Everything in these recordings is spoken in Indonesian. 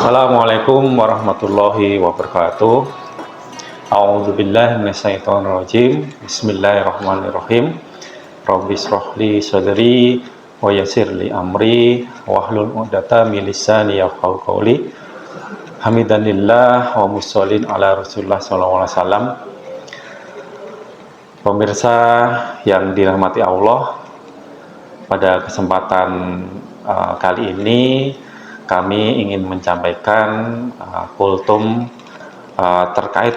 Assalamualaikum warahmatullahi wabarakatuh. A'udzubillahi minasyaitonirrajim. Bismillahirrahmanirrahim. Rabbi shrah li sadri wa yassir li amri wahlul 'uqdatam min lisani yafqahu qawli. Hamidanillah wa musholin ala Rasulillah sallallahu alaihi wasallam. Pemirsa yang dirahmati Allah, pada kesempatan kali ini kami ingin menyampaikan kultum terkait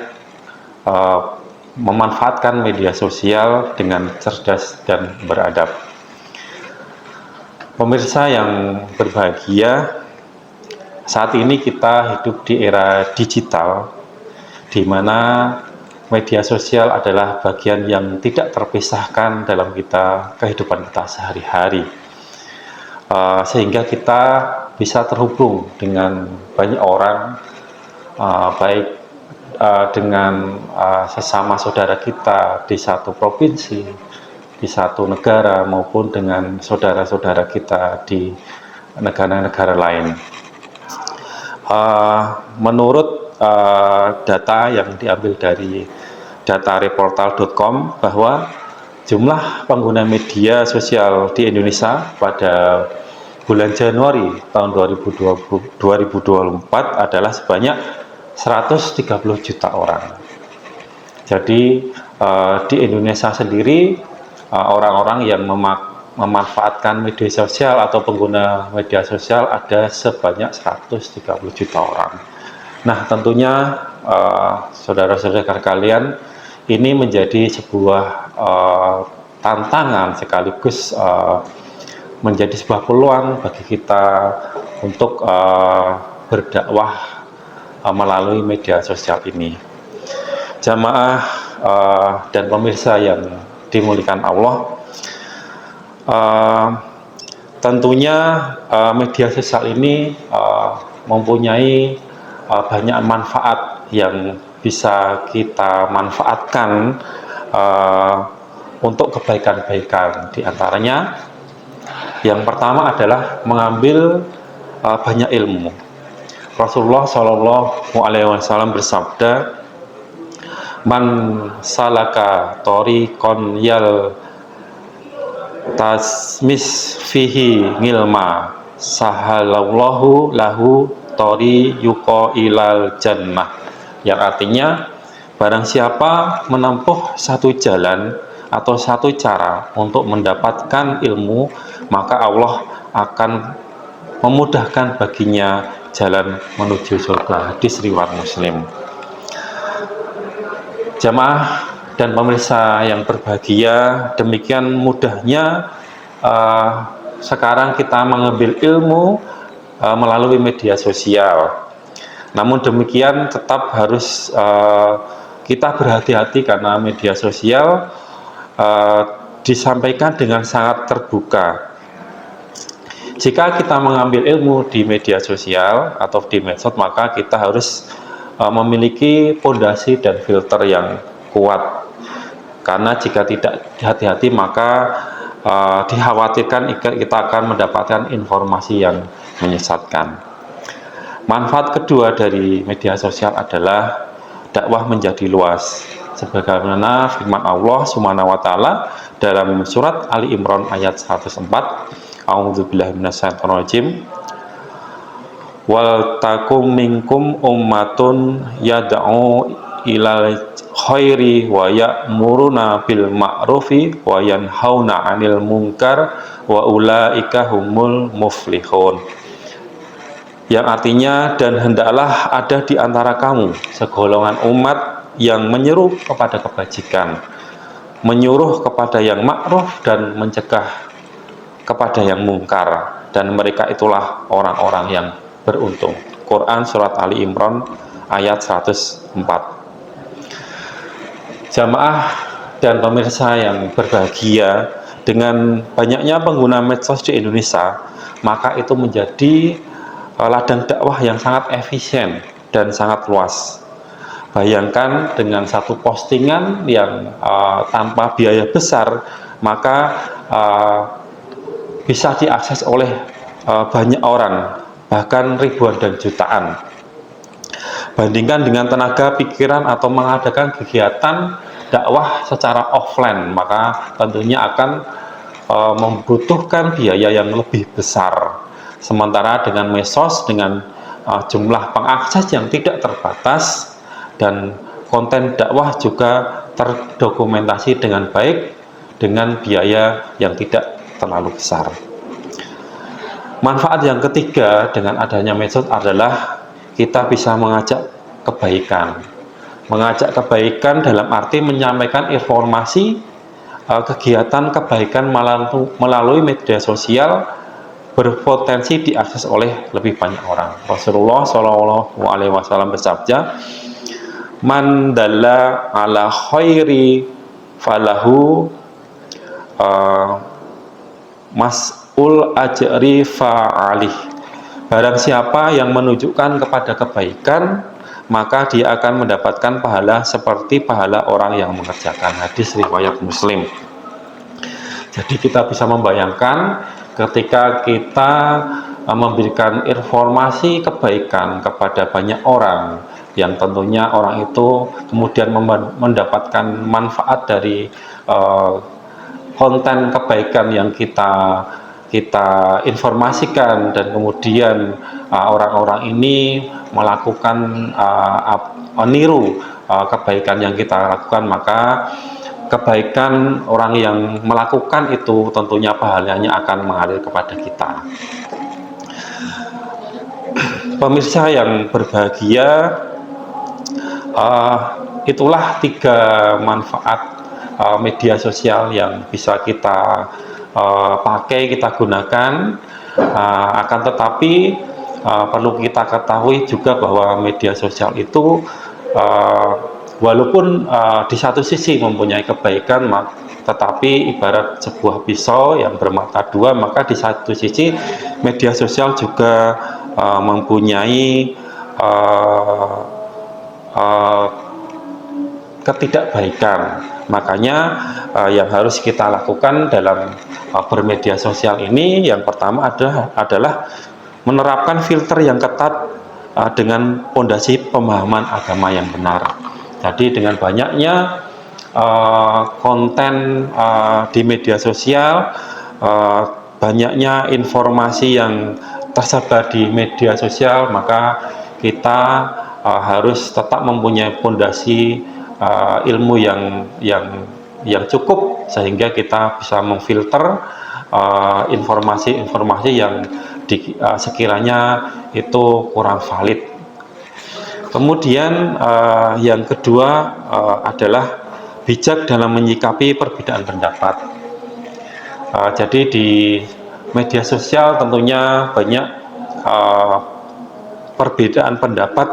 memanfaatkan media sosial dengan cerdas dan beradab. Pemirsa yang berbahagia, saat ini kita hidup di era digital, di mana media sosial adalah bagian yang tidak terpisahkan dalam kehidupan kita sehari-hari. Sehingga kita bisa terhubung dengan banyak orang, baik dengan sesama saudara kita di satu provinsi, di satu negara, maupun dengan saudara-saudara kita di negara-negara lain. Menurut data yang diambil dari datareportal.com bahwa jumlah pengguna media sosial di Indonesia pada bulan Januari tahun 2024 adalah sebanyak 130 juta orang. Jadi di Indonesia sendiri orang-orang yang memanfaatkan media sosial atau pengguna media sosial ada sebanyak 130 juta orang. Nah, tentunya saudara-saudara kalian, ini menjadi sebuah tantangan sekaligus menjadi sebuah peluang bagi kita untuk berdakwah melalui media sosial ini. Jamaah dan pemirsa yang dimuliakan Allah, tentunya media sosial ini mempunyai banyak manfaat yang bisa kita manfaatkan untuk kebaikan-kebaikan. Di antaranya, yang pertama adalah mengambil banyak ilmu. Rasulullah Shallallahu Alaihi Wasallam bersabda, "Man salaka thoriqon yal tasmis fihi ngilma sahalallahu lahu thoriqo ilal jannah." Yang artinya, barang siapa menempuh satu jalan atau satu cara untuk mendapatkan ilmu, maka Allah akan memudahkan baginya jalan menuju surga. Hadis riwayat Muslim. Jamaah dan pemirsa yang berbahagia, demikian mudahnya sekarang kita mengambil ilmu melalui media sosial. Namun demikian tetap harus kita berhati-hati karena media sosial disampaikan dengan sangat terbuka. Jika kita mengambil ilmu di media sosial atau di medsos, maka kita harus memiliki fondasi dan filter yang kuat. Karena jika tidak hati-hati, maka dikhawatirkan kita akan mendapatkan informasi yang menyesatkan. Manfaat kedua dari media sosial adalah dakwah menjadi luas. Sebagaimana firman Allah Subhanahu wa taala dalam surat Ali Imran ayat 104, A'udzubillahi minasyaitonirrajim. Wal takum minkum ummatun yad'u ilal khairi wa ya'muruna bil ma'rufi wa yanhauna 'anil munkar wa ulaika humul muflihun. Yang artinya, dan hendaklah ada di antara kamu segolongan umat yang menyeru kepada kebajikan, menyuruh kepada yang ma'ruf, dan mencegah kepada yang mungkar, dan mereka itulah orang-orang yang beruntung. Quran Surat Ali Imran ayat 104. Jamaah dan pemirsa yang berbahagia, dengan banyaknya pengguna medsos di Indonesia, maka itu menjadi ladang dakwah yang sangat efisien dan sangat luas. Bayangkan dengan satu postingan yang tanpa biaya besar, maka bisa diakses oleh banyak orang, bahkan ribuan dan jutaan. Bandingkan dengan tenaga, pikiran, atau mengadakan kegiatan dakwah secara offline, maka tentunya akan membutuhkan biaya yang lebih besar. Sementara dengan medsos, dengan jumlah pengakses yang tidak terbatas dan konten dakwah juga terdokumentasi dengan baik dengan biaya yang tidak terlalu besar. Manfaat yang ketiga dengan adanya medsos adalah kita bisa mengajak kebaikan. Mengajak kebaikan dalam arti menyampaikan informasi kegiatan kebaikan melalui media sosial berpotensi diakses oleh lebih banyak orang. Rasulullah Shallallahu Alaihi Wasallam bersabda, "Man dalla ala khairi falahu mas'ul ajri fa'alih." Barang siapa yang menunjukkan kepada kebaikan, maka dia akan mendapatkan pahala seperti pahala orang yang mengerjakan. Hadis riwayat Muslim. Jadi kita bisa membayangkan ketika kita memberikan informasi kebaikan kepada banyak orang, yang tentunya orang itu kemudian mendapatkan manfaat dari konten kebaikan yang kita informasikan, dan kemudian orang-orang ini melakukan niru kebaikan yang kita lakukan, maka kebaikan orang yang melakukan itu tentunya pahalanya akan mengalir kepada kita. Pemirsa yang berbahagia, itulah 3 manfaat media sosial yang bisa kita pakai, kita gunakan. Akan tetapi perlu kita ketahui juga bahwa media sosial itu walaupun di satu sisi mempunyai kebaikan, tetapi ibarat sebuah pisau yang bermata 2, maka di satu sisi media sosial juga mempunyai ketidakbaikan. Makanya yang harus kita lakukan dalam bermedia sosial ini, yang pertama adalah menerapkan filter yang ketat dengan pondasi pemahaman agama yang benar. Jadi dengan banyaknya konten di media sosial, banyaknya informasi yang tersebar di media sosial, maka kita harus tetap mempunyai pondasi ilmu yang cukup, sehingga kita bisa memfilter informasi-informasi yang sekiranya itu kurang valid. Kemudian yang kedua adalah bijak dalam menyikapi perbedaan pendapat. Jadi di media sosial tentunya banyak perbedaan pendapat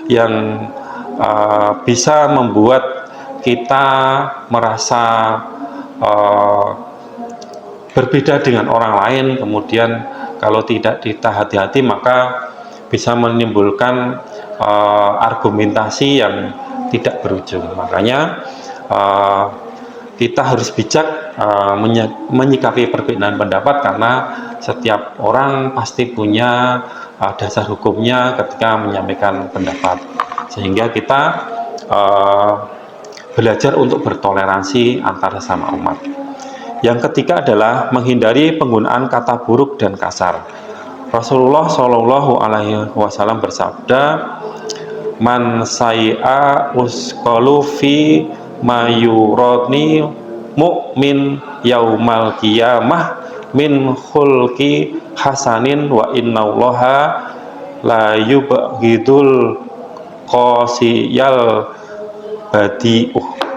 yang bisa membuat kita merasa berbeda dengan orang lain. Kemudian kalau tidak hati-hati, maka bisa menimbulkan argumentasi yang tidak berujung. Makanya kita harus bijak menyikapi perbedaan pendapat, karena setiap orang pasti punya dasar hukumnya ketika menyampaikan pendapat, sehingga kita belajar untuk bertoleransi antar sesama umat. Yang ketiga adalah menghindari penggunaan kata buruk dan kasar. Rasulullah Shallallahu Alaihi Wasallam bersabda, "Man say'a usqalu fi mayuroni mu'min yaumal qiyamah min khulqi hasanin wa innallaha la yubghidul qasiyal badi'uh."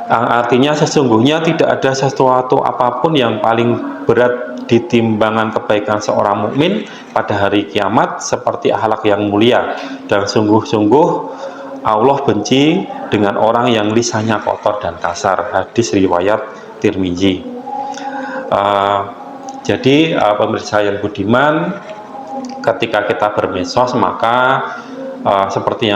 Artinya sesungguhnya tidak ada sesuatu apapun yang paling berat di timbangan kebaikan seorang mukmin pada hari kiamat seperti akhlak yang mulia, dan sungguh-sungguh Allah benci dengan orang yang lisannya kotor dan kasar. Hadis riwayat Tirmizi. Jadi pemirsa yang budiman, ketika kita bermedsos, maka seperti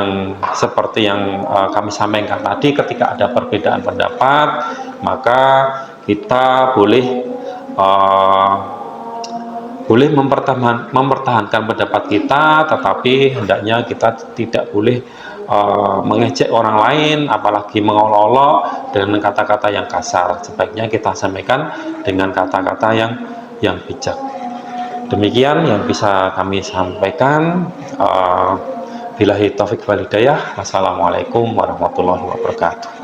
yang kami sampaikan tadi, ketika ada perbedaan pendapat, maka kita boleh boleh mempertahankan pendapat kita, tetapi hendaknya kita tidak boleh mengejek orang lain, apalagi mengolok-olok dengan kata-kata yang kasar. Sebaiknya kita sampaikan dengan kata-kata yang bijak. Demikian yang bisa kami sampaikan. Billahi taufik wal hidayah. Wassalamualaikum warahmatullahi wabarakatuh.